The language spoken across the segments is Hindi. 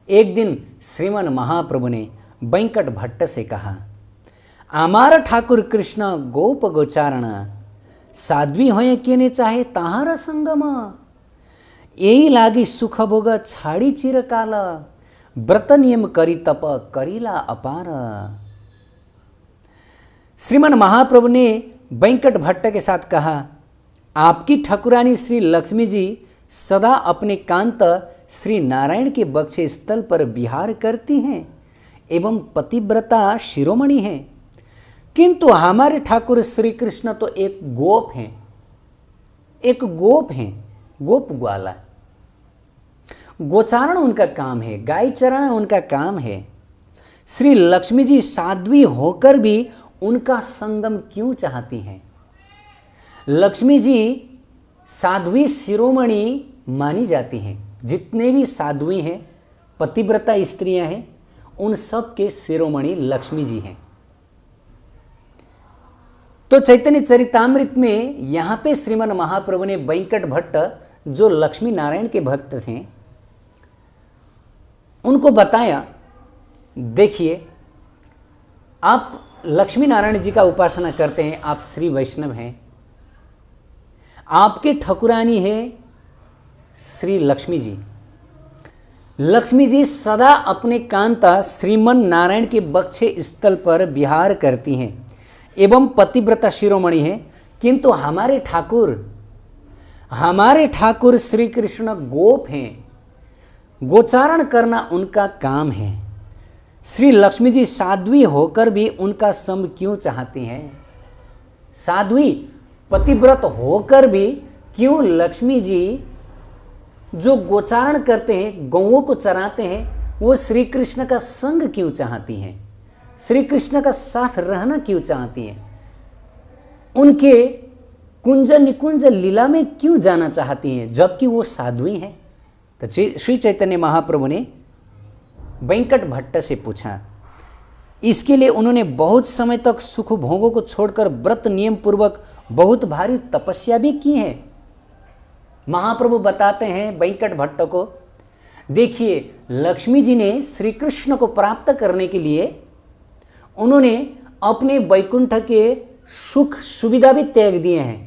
एक दिन श्रीमन महाप्रभु ने बैंकट भट्ट से कहा, आमार ठाकुर कृष्ण गोप गोचारण साध्वी होए केने चाहे ताहार संगम, यही लागी सुख भोग छाड़ी चिरकाल, व्रत नियम करी तप करीला अपार। श्रीमन महाप्रभु ने बैंकट भट्ट के साथ कहा, आपकी ठाकुरानी श्री लक्ष्मी जी सदा अपने कांत श्री नारायण के बक्ष स्थल पर विहार करती हैं एवं पतिव्रता शिरोमणि हैं, किंतु हमारे ठाकुर श्री कृष्ण तो एक गोप हैं, एक गोप हैं, गोप ग्वाला। गोचारण उनका काम है, गाय चराना उनका काम है। श्री लक्ष्मी जी साध्वी होकर भी उनका संगम क्यों चाहती हैं? लक्ष्मी जी साध्वी शिरोमणि मानी जाती हैं। जितने भी साध्वी हैं, पतिव्रता स्त्रियां हैं, उन सब के शिरोमणि लक्ष्मी जी हैं। तो चैतन्य चरितामृत में यहां पे श्रीमन महाप्रभु ने बैंकट भट्ट जो लक्ष्मी नारायण के भक्त थे उनको बताया, देखिए आप लक्ष्मी नारायण जी का उपासना करते हैं, आप श्री वैष्णव हैं, आपके ठकुरानी है श्री लक्ष्मी जी। लक्ष्मी जी सदा अपने कांता श्रीमन नारायण के बक्ष स्थल पर विहार करती हैं एवं पतिव्रता शिरोमणि है, किंतु हमारे ठाकुर श्री कृष्ण गोप हैं, गोचारण करना उनका काम है। श्री लक्ष्मी जी साध्वी होकर भी उनका सम क्यों चाहती हैं? साध्वी पतिव्रत होकर भी क्यों लक्ष्मी जी जो गोचारण करते हैं, गौओं को चराते हैं, वो श्री कृष्ण का संग क्यों चाहती हैं? श्री कृष्ण का साथ रहना क्यों चाहती हैं? उनके कुंज निकुंज लीला में क्यों जाना चाहती हैं जबकि वो साध्वी हैं? तो श्री चैतन्य महाप्रभु ने बैंकट भट्ट से पूछा। इसके लिए उन्होंने बहुत समय तक सुख भोगों को छोड़कर व्रत नियम पूर्वक बहुत भारी तपस्या भी की है। महाप्रभु बताते हैं बैंकट भट्ट को, देखिए लक्ष्मी जी ने श्री कृष्ण को प्राप्त करने के लिए उन्होंने अपने वैकुंठ के सुख सुविधा भी त्याग दिए हैं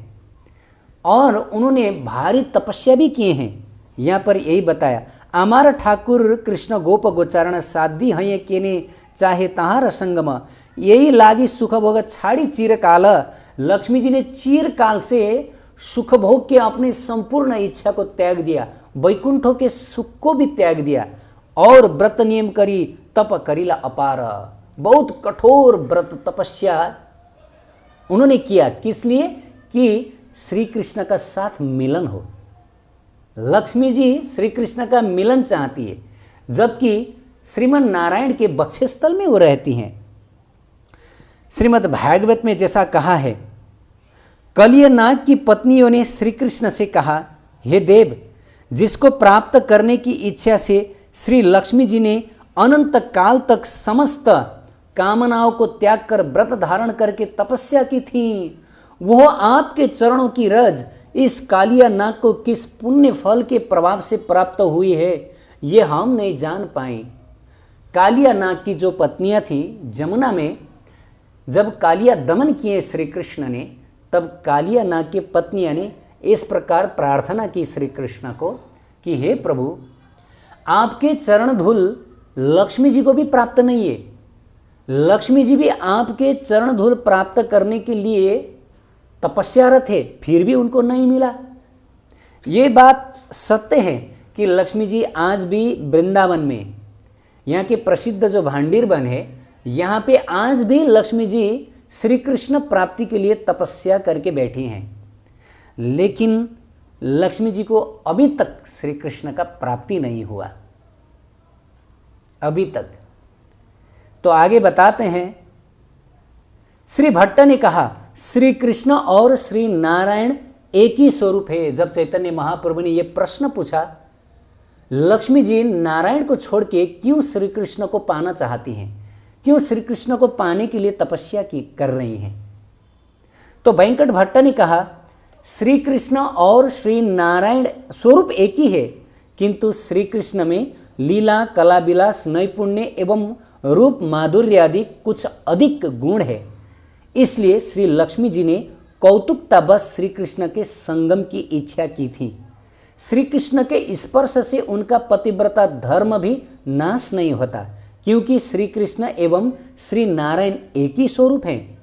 और उन्होंने भारी तपस्या भी किए हैं। यहाँ पर यही बताया, हमारा ठाकुर कृष्ण गोप गोचारण साधी हये केने चाहे ताहार संगम, यही लागी सुख भोग छाड़ी चिरकाल। लक्ष्मी जी ने चिरकाल से सुख भोग के अपने संपूर्ण इच्छा को त्याग दिया, वैकुंठों के सुख को भी त्याग दिया और व्रत नियम करी तप करीला अपार। बहुत कठोर व्रत तपस्या उन्होंने किया, किस लिए? कि श्री कृष्ण का साथ मिलन हो। लक्ष्मी जी श्री कृष्ण का मिलन चाहती है, जबकि श्रीमन नारायण के बक्षस्थल में वो रहती हैं। श्रीमद् भागवत में जैसा कहा है, कलिय नाग की पत्नियों ने श्री कृष्ण से कहा, हे देव, जिसको प्राप्त करने की इच्छा से श्री लक्ष्मी जी ने अनंत काल तक समस्त कामनाओं को त्याग कर व्रत धारण करके तपस्या की थी, वह आपके चरणों की रज इस कालिया नाग को किस पुण्य फल के प्रभाव से प्राप्त हुई है, ये हम नहीं जान पाए। कालिया नाग की जो पत्नियां थी, जमुना में जब कालिया दमन किए श्री कृष्ण ने, तब कालिया नाग की पत्नियां ने इस प्रकार प्रार्थना की श्री कृष्ण को कि हे प्रभु, आपके चरण धूल लक्ष्मी जी को भी प्राप्त नहीं है, लक्ष्मी जी भी आपके चरण धूल प्राप्त करने के लिए तपस्यारत है, फिर भी उनको नहीं मिला। ये बात सत्य है कि लक्ष्मी जी आज भी वृंदावन में, यहाँ के प्रसिद्ध जो भांडीर वन है, यहाँ पे आज भी लक्ष्मी जी श्री कृष्ण प्राप्ति के लिए तपस्या करके बैठी हैं, लेकिन लक्ष्मी जी को अभी तक श्री कृष्ण का प्राप्ति नहीं हुआ, अभी तक। तो आगे बताते हैं, श्री भट्ट ने कहा, श्री कृष्ण और श्री नारायण एक ही स्वरूप है। जब चैतन्य महाप्रभु ने यह प्रश्न पूछा, लक्ष्मी जी नारायण को छोड़ के क्यों श्री कृष्ण को पाना चाहती हैं, क्यों श्री कृष्ण को पाने के लिए तपस्या की कर रही हैं, तो बैंकट भट्ट ने कहा, श्री कृष्ण और श्री नारायण स्वरूप एक ही है, किंतु श्री कृष्ण में लीला, कला विलास, नैपुण्य एवं रूप माधुर्य आदि कुछ अधिक गुण है। इसलिए श्री लक्ष्मी जी ने कौतुकतावश श्री कृष्ण के संगम की इच्छा की थी। श्री कृष्ण के स्पर्श से उनका पतिव्रता धर्म भी नाश नहीं होता, क्योंकि श्री कृष्ण एवं श्री नारायण एक ही स्वरूप हैं।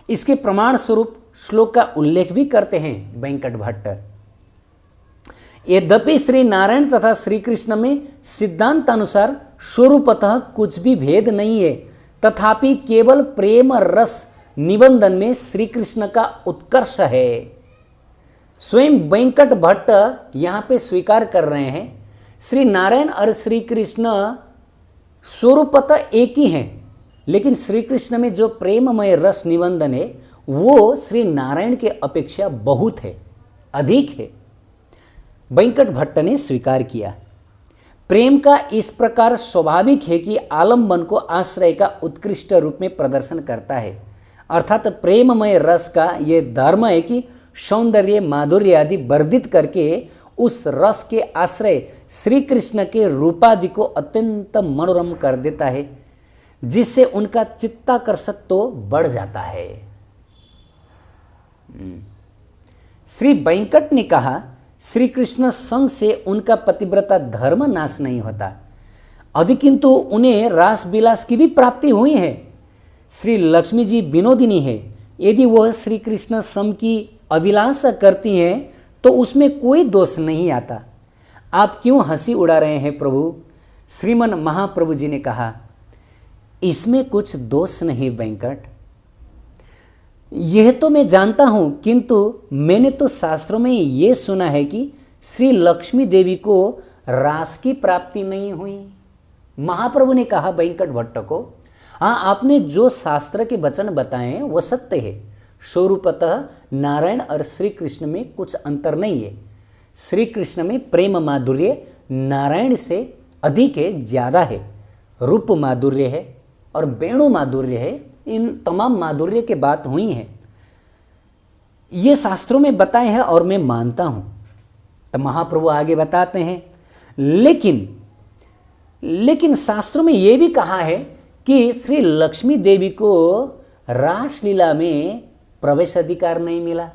इसके प्रमाण स्वरूप श्लोक का उल्लेख भी करते हैं वेंकट भट्ट। यद्यपि श्री नारायण तथा श्री कृष्ण में सिद्धांतानुसार स्वरूपतः कुछ भी भेद नहीं है, तथापि केवल प्रेम रस निबंधन में श्री कृष्ण का उत्कर्ष है। स्वयं वेंकट भट्ट यहाँ पे स्वीकार कर रहे हैं श्री नारायण और श्री कृष्ण स्वरूपतः एक ही हैं, लेकिन श्री कृष्ण में जो प्रेममय रस निबंधन है वो श्री नारायण के अपेक्षा बहुत है, अधिक है। वेंकट भट्ट ने स्वीकार किया। प्रेम का इस प्रकार स्वाभाविक है कि आलंबन को आश्रय का उत्कृष्ट रूप में प्रदर्शन करता है, अर्थात प्रेममय रस का ये धर्म है कि सौंदर्य, माधुर्य आदि वर्धित करके उस रस के आश्रय श्री कृष्ण के रूपादि को अत्यंत मनोरम कर देता है, जिससे उनका चित्ताकर्षक तो बढ़ जाता है। श्री वेंकट ने कहा, श्री कृष्ण संग से उनका पतिव्रता धर्म नाश नहीं होता, अधिकिंतु उन्हें रास विलास की भी प्राप्ति हुई है। श्री लक्ष्मी जी विनोदिनी है, यदि वह श्री कृष्ण सम की अभिलाषा करती हैं तो उसमें कोई दोष नहीं आता। आप क्यों हंसी उड़ा रहे हैं प्रभु? श्रीमन महाप्रभु जी ने कहा, इसमें कुछ दोष नहीं वेंकट, यह तो मैं जानता हूं, किंतु मैंने तो शास्त्रों में यह सुना है कि श्री लक्ष्मी देवी को रास की प्राप्ति नहीं हुई। महाप्रभु ने कहा वेंकट भट्ट को, हाँ, आपने जो शास्त्र के वचन बताए वह सत्य है। स्वरूपतः नारायण और श्री कृष्ण में कुछ अंतर नहीं है। श्री कृष्ण में प्रेम माधुर्य नारायण से अधिक है, ज्यादा है। रूप माधुर्य है और वेणु माधुर्य है, इन तमाम माधुर्य के बात हुई है, ये शास्त्रों में बताए हैं और मैं मानता हूं। तो महाप्रभु आगे बताते हैं, लेकिन शास्त्रों में यह भी कहा है कि श्री लक्ष्मी देवी को रासलीला में प्रवेश अधिकार नहीं मिला।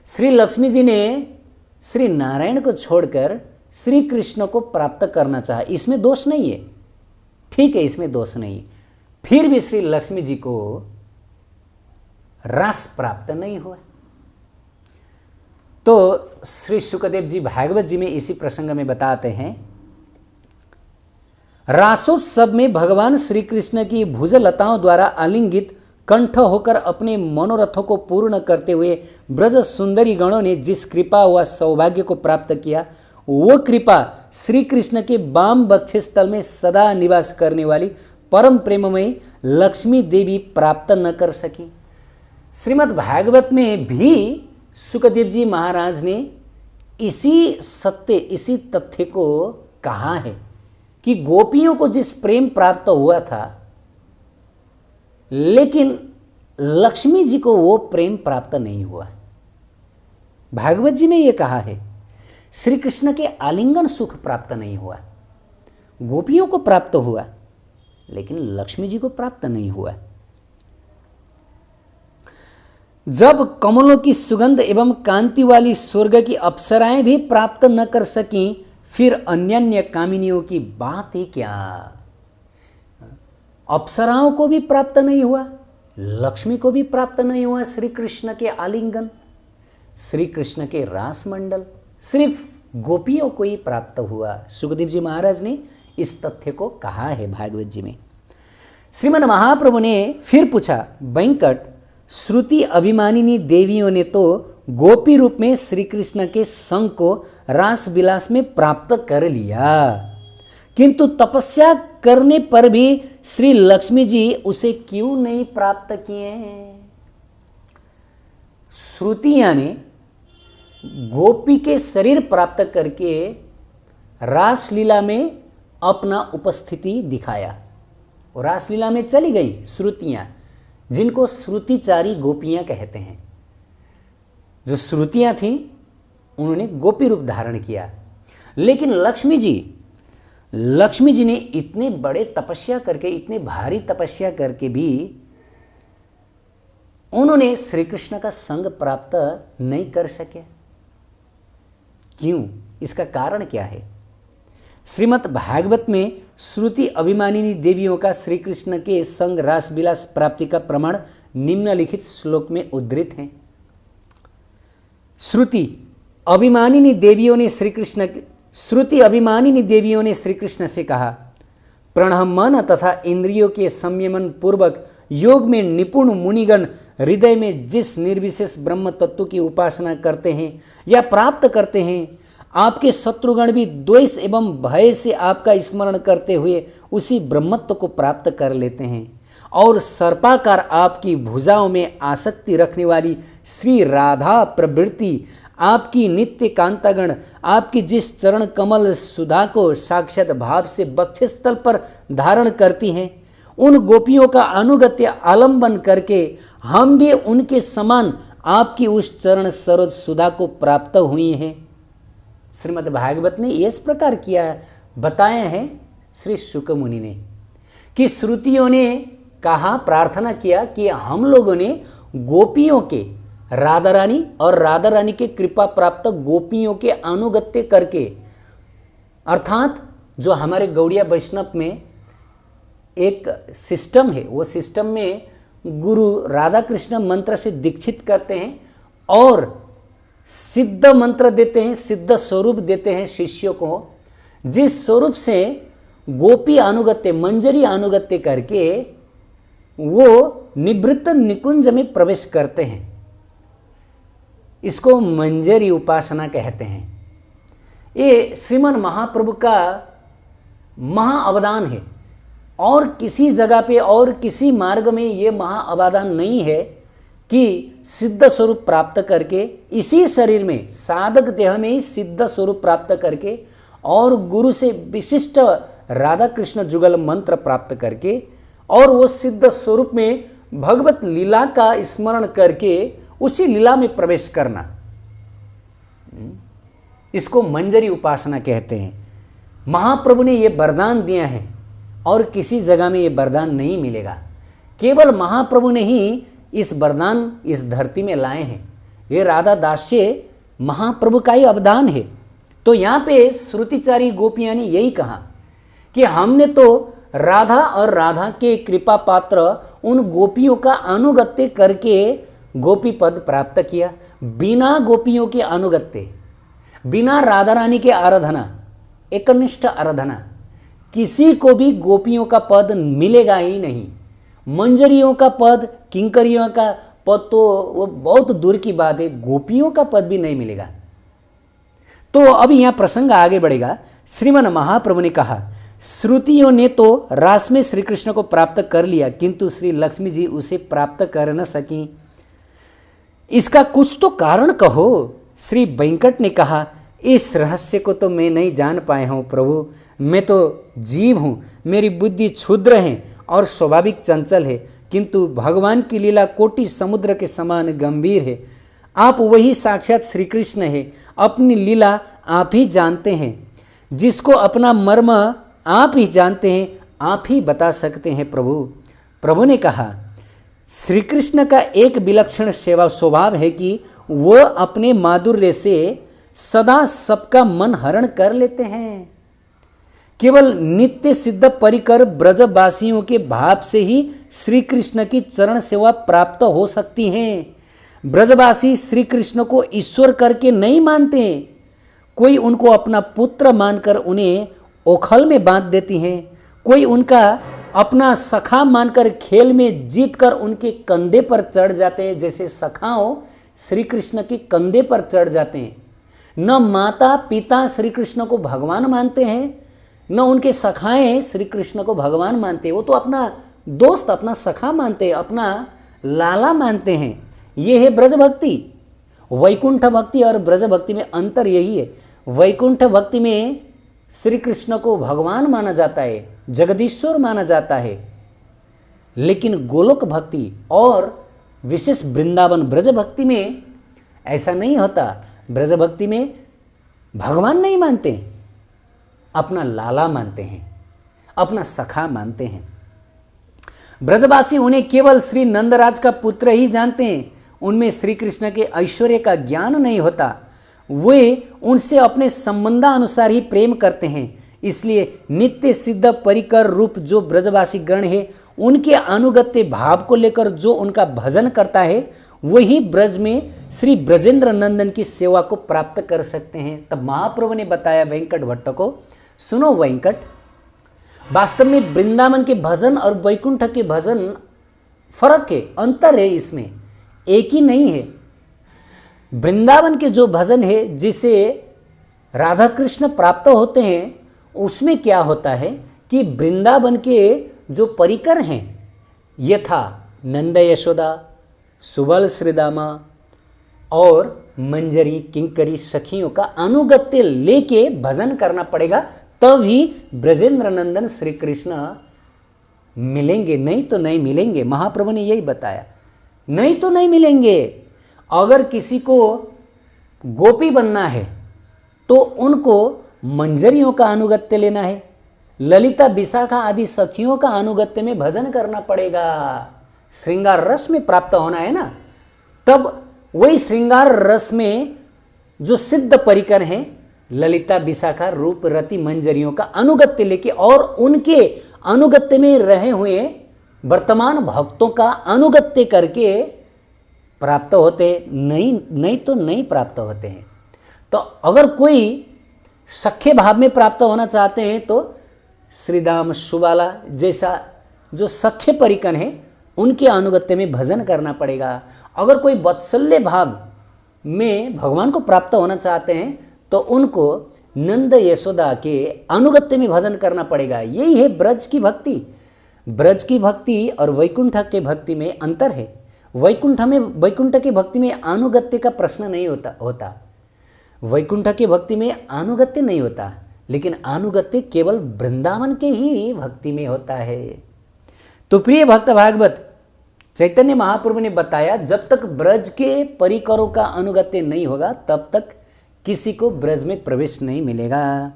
श्री लक्ष्मी जी ने श्री नारायण को छोड़कर श्री कृष्ण को प्राप्त करना चाहा, इसमें दोष नहीं है, ठीक है, इसमें दोष नहीं है। फिर भी श्री लक्ष्मी जी को रस प्राप्त नहीं हुआ। तो श्री शुकदेव जी भागवत जी में इसी प्रसंग में बताते हैं, रासोत्सव में भगवान श्री कृष्ण की भुजलताओं द्वारा आलिंगित कंठ होकर अपने मनोरथों को पूर्ण करते हुए ब्रज सुंदरी गणों ने जिस कृपा व सौभाग्य को प्राप्त किया, वो कृपा श्री कृष्ण के वाम वक्षस्थल में सदा निवास करने वाली परम प्रेममयी लक्ष्मी देवी प्राप्त न कर सकी। श्रीमद् भागवत में भी सुखदेव जी महाराज ने इसी तथ्य को कहा है कि गोपियों को जिस प्रेम प्राप्त हुआ था, लेकिन लक्ष्मी जी को वो प्रेम प्राप्त नहीं हुआ। भागवत जी में यह कहा है, श्री कृष्ण के आलिंगन सुख प्राप्त नहीं हुआ, गोपियों को प्राप्त हुआ, लेकिन लक्ष्मी जी को प्राप्त नहीं हुआ। जब कमलों की सुगंध एवं कांति वाली स्वर्ग की अप्सराएं भी प्राप्त न कर सकी, फिर अन्य कामिनियों की बात ही क्या। अप्सराओं को भी प्राप्त नहीं हुआ, लक्ष्मी को भी प्राप्त नहीं हुआ श्री कृष्ण के आलिंगन, श्री कृष्ण के रास मंडल, सिर्फ गोपियों को ही प्राप्त हुआ। सुखदेव जी महाराज ने इस तथ्य को कहा है भागवत जी में। श्रीमन महाप्रभु ने फिर पूछा, वेंकट, श्रुति अभिमानिनी देवियों ने तो गोपी रूप में श्री कृष्ण के संग को रास विलास में प्राप्त कर लिया, किंतु तपस्या करने पर भी श्री लक्ष्मी जी उसे क्यों नहीं प्राप्त किए? श्रुतियां ने गोपी के शरीर प्राप्त करके रासलीला में अपना उपस्थिति दिखाया। और रासलीला में चली गई श्रुतियां, जिनको श्रुतिचारी गोपियां कहते हैं। जो श्रुतियां थीं उन्होंने गोपी रूप धारण किया। लेकिन लक्ष्मी जी ने इतने बड़े तपस्या करके, इतने भारी तपस्या करके भी उन्होंने श्री कृष्ण का संग प्राप्त नहीं कर सके। क्यों? इसका कारण क्या है? श्रीमद् भागवत में श्रुति अभिमानिनी देवियों का श्री कृष्ण के संग रास विलास प्राप्ति का प्रमाण निम्नलिखित श्लोक में उद्धृत है। श्रुति अभिमानिनी देवियों ने श्री कृष्ण से कहा, प्रणह मन तथा इंद्रियों के संयमन पूर्वक योग में निपुण मुनिगण हृदय में जिस निर्विशेष ब्रह्म तत्व की उपासना करते हैं या प्राप्त करते हैं, आपके शत्रुगण भी द्वेष एवं भय से आपका स्मरण करते हुए उसी ब्रह्मत्व को प्राप्त कर लेते हैं। और सर्पाकार आपकी भुजाओं में आसक्ति रखने वाली श्री राधा प्रवृत्ति आपकी नित्य कांतागण आपकी जिस चरण कमल सुधा को साक्षात भाव से वक्षस्थल पर धारण करती हैं, उन गोपियों का अनुगत्य आलंबन करके हम भी उनके समान आपकी उस चरण सरोज सुधा को प्राप्त हुए हैं। श्रीमद् भागवत ने इस प्रकार किया बताया है श्री शुक मुनि ने कि श्रुतियों ने कहा, प्रार्थना किया कि हम लोगों ने गोपियों के, राधा रानी और राधा रानी के कृपा प्राप्त गोपियों के अनुगत्य करके, अर्थात जो हमारे गौड़िया वैष्णव में एक सिस्टम है, वो सिस्टम में गुरु राधा कृष्ण मंत्र से दीक्षित करते हैं और सिद्ध मंत्र देते हैं, सिद्ध स्वरूप देते हैं शिष्यों को, जिस स्वरूप से गोपी अनुगत्य, मंजरी अनुगत्य करके वो निवृत्त निकुंज में प्रवेश करते हैं। इसको मंजरी उपासना कहते हैं। ये श्रीमन महाप्रभु का महाअवदान है और किसी जगह पे और किसी मार्ग में ये महाअवदान नहीं है कि सिद्ध स्वरूप प्राप्त करके इसी शरीर में, साधक देह में ही सिद्ध स्वरूप प्राप्त करके और गुरु से विशिष्ट राधा कृष्ण जुगल मंत्र प्राप्त करके और वो सिद्ध स्वरूप में भगवत लीला का स्मरण करके उसी लीला में प्रवेश करना, इसको मंजरी उपासना कहते हैं। महाप्रभु ने ये वरदान दिया है और किसी जगह में ये वरदान नहीं मिलेगा। केवल महाप्रभु ने ही इस वरदान इस धरती में लाए हैं। ये राधा दास्य महाप्रभु का ही अवदान है। तो यहाँ पे श्रुतिचारी गोपियां ने यही कहा कि हमने तो राधा और राधा के कृपा पात्र उन गोपियों का अनुगत्य करके गोपी पद प्राप्त किया। बिना गोपियों के अनुगत्य, बिना राधा रानी के आराधना, एकनिष्ठ आराधना, किसी को भी गोपियों का पद मिलेगा ही नहीं। मंजरियों का पद, किंकरियों का पद तो वो बहुत दूर की बात है, गोपियों का पद भी नहीं मिलेगा। तो अभी यहाँ प्रसंग आगे बढ़ेगा। श्रीमन महाप्रभु ने कहा, श्रुतियों ने तो रास में श्री कृष्ण को प्राप्त कर लिया, किंतु श्री लक्ष्मी जी उसे प्राप्त कर न सकी। इसका कुछ तो कारण कहो। श्री वेंकट ने कहा, इस रहस्य को तो मैं नहीं जान पाया हूँ प्रभु। मैं तो जीव हूँ, मेरी बुद्धि क्षुद्र है और स्वाभाविक चंचल है, किंतु भगवान की लीला कोटि समुद्र के समान गंभीर है। आप वही साक्षात श्री कृष्ण है। अपनी लीला आप ही जानते हैं। जिसको अपना मर्म आप ही जानते हैं, आप ही बता सकते हैं प्रभु। प्रभु ने कहा, श्री कृष्ण का एक विलक्षण स्वभाव है कि वह अपने माधुर्य से सदा सबका मन हरण कर लेते हैं। केवल नित्य सिद्ध परिकर ब्रजवासियों के भाव से ही श्री कृष्ण की चरण सेवा प्राप्त हो सकती है। ब्रजवासी श्री कृष्ण को ईश्वर करके नहीं मानते। कोई उनको अपना पुत्र मानकर उन्हें ओखल में बांध देती हैं, कोई उनका अपना सखा मानकर खेल में जीतकर उनके कंधे पर चढ़ जाते हैं, जैसे सखाओं श्री कृष्ण के कंधे पर चढ़ जाते हैं। न माता पिता श्री कृष्ण को भगवान मानते हैं, न उनके सखाएं श्री कृष्ण को भगवान मानते हैं। वो तो अपना दोस्त, अपना सखा मानते हैं, अपना लाला मानते हैं। ये है ब्रज भक्ति। वैकुंठ भक्ति और ब्रज भक्ति में अंतर यही है। वैकुंठ भक्ति में श्री कृष्ण को भगवान माना जाता है, जगदीश्वर माना जाता है, लेकिन गोलोक भक्ति और विशेष वृंदावन ब्रज भक्ति में ऐसा नहीं होता। ब्रज भक्ति में भगवान नहीं मानते, अपना लाला मानते हैं, अपना सखा मानते हैं। ब्रजवासी उन्हें केवल श्री नंदराज का पुत्र ही जानते हैं, उनमें श्री कृष्ण के ऐश्वर्य का ज्ञान नहीं होता। वे उनसे अपने संबंधानुसार ही प्रेम करते हैं। इसलिए नित्य सिद्ध परिकर रूप जो ब्रजवासी गण है, उनके अनुगत्य भाव को लेकर जो उनका भजन करता है, वही ब्रज में श्री ब्रजेंद्र नंदन की सेवा को प्राप्त कर सकते हैं। तब महाप्रभु ने बताया वेंकट भट्ट को, सुनो वेंकट, वास्तव में वृंदावन के भजन और वैकुंठ के भजन फर्क है, अंतर है, इसमें एक ही नहीं है। वृंदावन के जो भजन है जिसे राधा कृष्ण प्राप्त होते हैं, उसमें क्या होता है कि वृंदावन के जो परिकर हैं, यथा नंद यशोदा, सुबल श्रीदामा और मंजरी किंकरी सखियों का अनुगत्य लेके भजन करना पड़ेगा, तभी ब्रजेंद्र नंदन श्री कृष्ण मिलेंगे, नहीं तो नहीं मिलेंगे। महाप्रभु ने यही बताया, नहीं तो नहीं मिलेंगे। अगर किसी को गोपी बनना है तो उनको मंजरियों का अनुगत्य लेना है, ललिता विशाखा आदि सखियों का अनुगत्य में भजन करना पड़ेगा। श्रृंगार रस में प्राप्त होना है ना, तब वही श्रृंगार रस में जो सिद्ध परिकर हैं, ललिता विशाखा रूप रति मंजरियों का अनुगत्य लेके और उनके अनुगत्य में रहे हुए वर्तमान भक्तों का अनुगत्य करके प्राप्त होते, नहीं तो नहीं प्राप्त होते हैं। तो अगर कोई सख्य भाव में प्राप्त होना चाहते हैं तो श्रीदाम सुबाला जैसा जो सख्य परिकर हैं, उनके अनुगत्य में भजन करना पड़ेगा। अगर कोई वात्सल्य भाव में भगवान को प्राप्त होना चाहते हैं तो उनको नंद यशोदा के अनुगत्य में भजन करना पड़ेगा। यही है ब्रज की भक्ति। ब्रज की भक्ति और वैकुंठ के भक्ति में अंतर है। वैकुंठ की भक्ति में अनुगत्य का प्रश्न नहीं होता। वैकुंठ की भक्ति में अनुगत्य नहीं होता, लेकिन अनुगत्य केवल वृंदावन के ही भक्ति में होता है। तो प्रिय भक्त भागवत, चैतन्य महाप्रभु ने बताया, जब तक ब्रज के परिकरों का अनुगत्य नहीं होगा तब तक किसी को ब्रज में प्रवेश नहीं मिलेगा।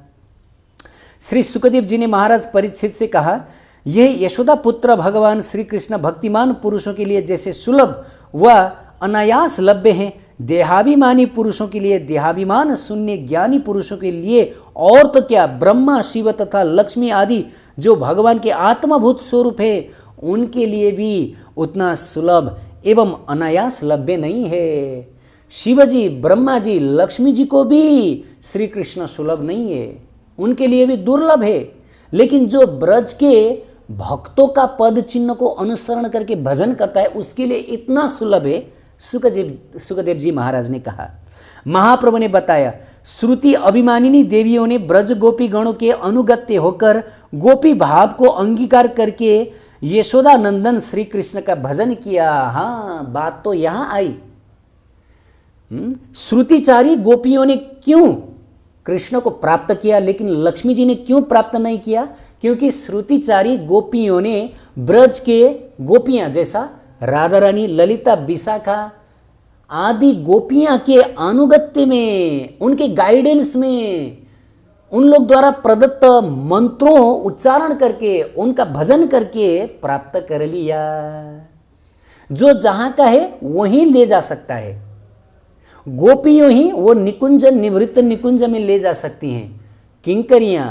श्री सुखदेव जी ने महाराज परीक्षित से कहा, यह यशोदा पुत्र भगवान श्री कृष्ण भक्तिमान पुरुषों के लिए जैसे सुलभ व अनायास लभ्य हैं, देहाभिमानी पुरुषों के लिए, देहाभिमान शून्य ज्ञानी पुरुषों के लिए और तो क्या, ब्रह्मा शिव तथा लक्ष्मी आदि जो भगवान के आत्मभूत स्वरूप है, उनके लिए भी उतना सुलभ एवं अनायास लभ्य नहीं है। शिवजी, ब्रह्मा जी, लक्ष्मी जी को भी श्री कृष्ण सुलभ नहीं है, उनके लिए भी दुर्लभ है। लेकिन जो ब्रज के भक्तों का पद चिन्ह को अनुसरण करके भजन करता है, उसके लिए इतना सुलभ है। सुखदेव जी महाराज ने कहा, महाप्रभु ने बताया, श्रुति अभिमानिनी देवियों ने ब्रज गोपी गणों के अनुगत्य होकर गोपी भाव को अंगीकार करके यशोदा नंदन श्री कृष्ण का भजन किया। हाँ, बात तो यहां आई। श्रुतिचारी गोपियों ने क्यों कृष्ण को प्राप्त किया, लेकिन लक्ष्मी जी ने क्यों प्राप्त नहीं किया? क्योंकि श्रुतिचारी गोपियों ने ब्रज के गोपियां जैसा राधा रानी, ललिता विशाखा आदि गोपियां के अनुगत्य में, उनके गाइडेंस में, उन लोग द्वारा प्रदत्त मंत्रों उच्चारण करके, उनका भजन करके प्राप्त कर लिया। जो जहां का है वहीं ले जा सकता है। गोपियों ही वो निकुंज, निवृत्त निकुंज में ले जा सकती हैं। किंकरियां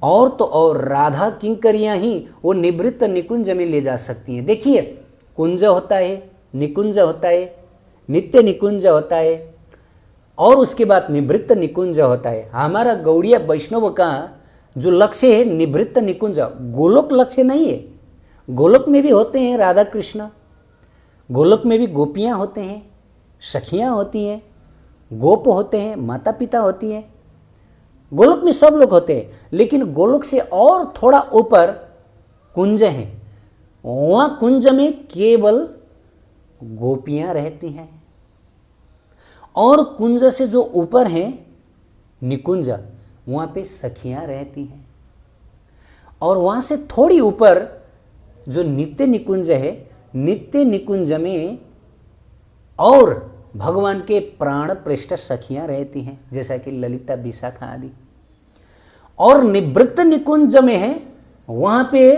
और तो और राधा किंकरियां ही वो निवृत्त निकुंज में ले जा सकती हैं। देखिए, कुंज होता है, निकुंज होता है, नित्य निकुंज होता है और उसके बाद निवृत्त निकुंज होता है। हमारा गौड़िया वैष्णव का जो लक्ष्य है निवृत्त निकुंज, गोलोक लक्ष्य नहीं है। गोलोक में भी होते हैं राधा कृष्ण, गोलोक में भी गोपियां होते हैं, सखियां होती हैं, गोप होते हैं, माता पिता होती हैं। गोलोक में सब लोग होते हैं, लेकिन गोलोक से और थोड़ा ऊपर कुंज है। वहां कुंज में केवल गोपियां रहती हैं और कुंज से जो ऊपर है निकुंज, वहां पे सखियां रहती हैं। और वहां से थोड़ी ऊपर जो नित्य निकुंज है, नित्य निकुंज में और भगवान के प्राण पृष्ठ सखियां रहती हैं, जैसा कि ललिता, विशाखा आदि। और निवृत्त निकुंज में है, वहां पे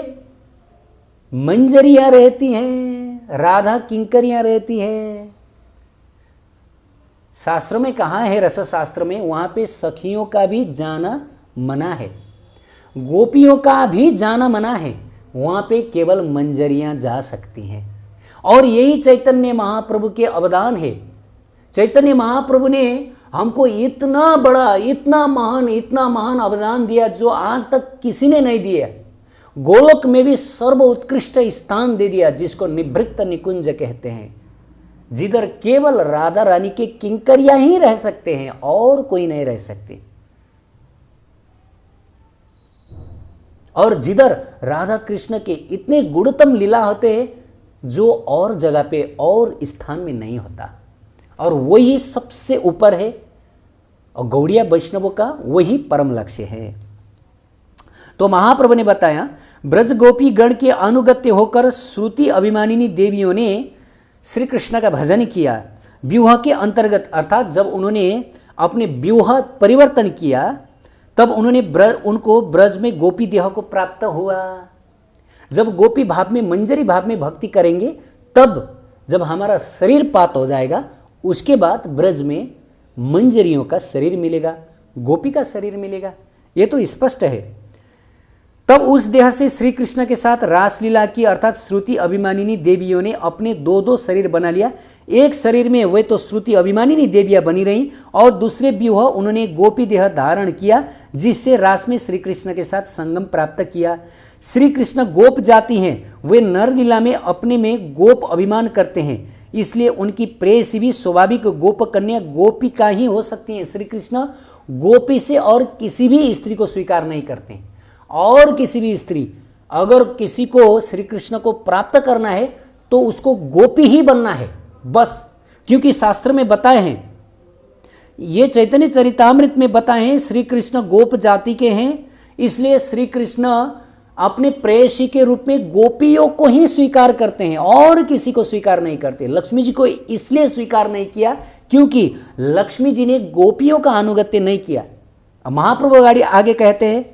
मंजरियां रहती हैं, राधा किंकरियां रहती हैं। शास्त्र में कहा है, रस शास्त्र में, वहां पे सखियों का भी जाना मना है, गोपियों का भी जाना मना है, वहां पे केवल मंजरियां जा सकती हैं। और यही चैतन्य महाप्रभु के अवदान है। चैतन्य महाप्रभु ने हमको इतना बड़ा, इतना महान अवदान दिया जो आज तक किसी ने नहीं दिया। गोलोक में भी सर्व उत्कृष्ट स्थान दे दिया, जिसको निवृत्त निकुंज कहते हैं, जिधर केवल राधा रानी के किंकरियां ही रह सकते हैं और कोई नहीं रह सकते, और जिधर राधा कृष्ण के इतने गुणतम लीला होते हैं जो और जगह पे और स्थान में नहीं होता, और वही सबसे ऊपर है। और गौड़िया वैष्णवों का वही परम लक्ष्य है। तो महाप्रभु ने बताया, ब्रज गोपी गण के अनुगत्य होकर श्रुति अभिमानिनी देवियों ने श्री कृष्ण का भजन किया। व्यूह के अंतर्गत, अर्थात जब उन्होंने अपने व्यूह परिवर्तन किया, तब उनको ब्रज में गोपी देह को प्राप्त हुआ। जब गोपी भाव में, मंजरी भाव में भक्ति करेंगे, तब जब हमारा शरीर पात हो जाएगा, उसके बाद ब्रज में मंजरियों का शरीर मिलेगा, गोपी का शरीर मिलेगा। ये तो स्पष्ट है। तब उस देह से श्री कृष्ण के साथ रासलीला की, अर्थात श्रुति अभिमानिनी देवियों ने अपने दो दो शरीर बना लिया। एक शरीर में वे तो श्रुति अभिमानिनी देवियां बनी रहीं, और दूसरे व्यूह उन्होंने गोपी देह धारण किया, जिससे रास में श्री कृष्ण के साथ संगम प्राप्त किया। श्री कृष्ण गोप जाति हैं, वे नर लीला में अपने में गोप अभिमान करते हैं, इसलिए उनकी प्रेयसी भी स्वाभाविक गोप कन्या गोपिका ही हो सकती हैं। श्री कृष्ण गोपी से और किसी भी स्त्री को स्वीकार नहीं करते, और किसी भी स्त्री, अगर किसी को श्री कृष्ण को प्राप्त करना है तो उसको गोपी ही बनना है बस। क्योंकि शास्त्र में बताए हैं, ये चैतन्य चरितामृत में बताए हैं, श्री कृष्ण गोप जाति के हैं, इसलिए श्री कृष्ण अपने प्रेयसी के रूप में गोपियों को ही स्वीकार करते हैं और किसी को स्वीकार नहीं करते। लक्ष्मी जी को इसलिए स्वीकार नहीं किया क्योंकि लक्ष्मी जी ने गोपियों का अनुगत्य नहीं किया। महाप्रभु आगे कहते हैं,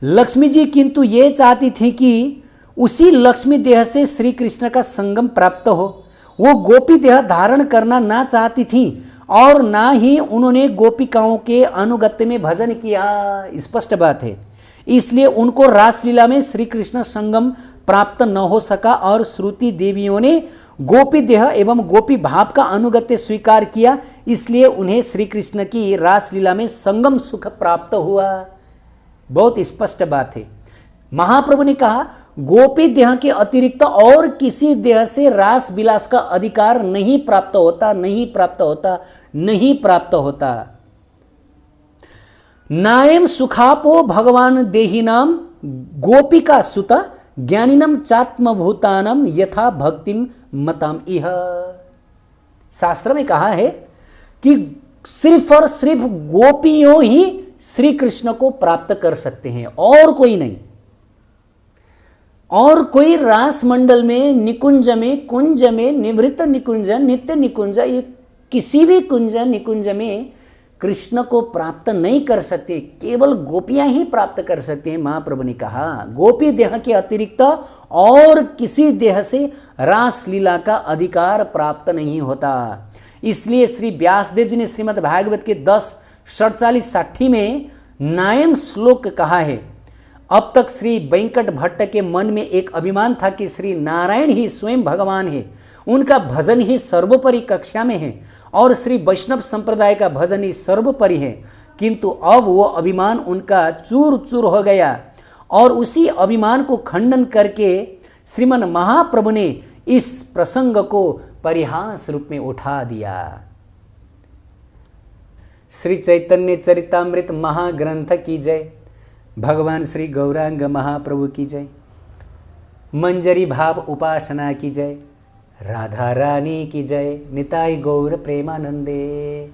लक्ष्मी जी किंतु ये चाहती थी कि उसी लक्ष्मी देह से श्री कृष्ण का संगम प्राप्त हो। वो गोपी देह धारण करना ना चाहती थी और ना ही उन्होंने गोपिकाओं के अनुगत्य में भजन किया। स्पष्ट बात है। इसलिए उनको रासलीला में श्री कृष्ण संगम प्राप्त न हो सका और श्रुति देवियों ने गोपी देह एवं गोपी भाव का अनुगत्य स्वीकार किया, इसलिए उन्हें श्री कृष्ण की रासलीला में संगम सुख प्राप्त हुआ। बहुत स्पष्ट बात है। महाप्रभु ने कहा, गोपी देह के अतिरिक्त और किसी देह से रास विलास का अधिकार नहीं प्राप्त होता, नहीं प्राप्त होता, नहीं प्राप्त होता। नायम सुखापो भगवान देहिनाम गोपिका सुता ज्ञानिनम चात्मभूतानम यथा भक्तिम मताम इह। शास्त्र में कहा है कि सिर्फ और सिर्फ गोपियों ही श्री कृष्ण को प्राप्त कर सकते हैं और कोई नहीं। और कोई रास मंडल में, निकुंज में, कुंज में, निवृत्त निकुंज, नित्य निकुंज, ये किसी भी कुंज निकुंज में कृष्ण को प्राप्त नहीं कर सकते, केवल गोपियां ही प्राप्त कर सकते हैं। महाप्रभु ने कहा, गोपी देह के अतिरिक्त और किसी देह से रास लीला का अधिकार प्राप्त नहीं होता। इसलिए श्री व्यासदेव जी ने श्रीमद् भागवत के 10:47-60 में नायम श्लोक कहा है। अब तक श्री वेंकट भट्ट के मन में एक अभिमान था कि श्री नारायण ही स्वयं भगवान है, उनका भजन ही सर्वोपरि कक्षा में है और श्री वैष्णव संप्रदाय का भजन ही सर्वोपरि है। किंतु अब वो अभिमान उनका चूर चूर हो गया और उसी अभिमान को खंडन करके श्रीमन महाप्रभु ने इस प्रसंग को परिहास रूप में उठा दिया। श्री चैतन्य चरितामृत महाग्रंथ की जय। भगवान श्री गौरांग महाप्रभु की जय। मंजरी भाव उपासना की जय। राधा रानी की जय। निताई गौर प्रेमानंदे।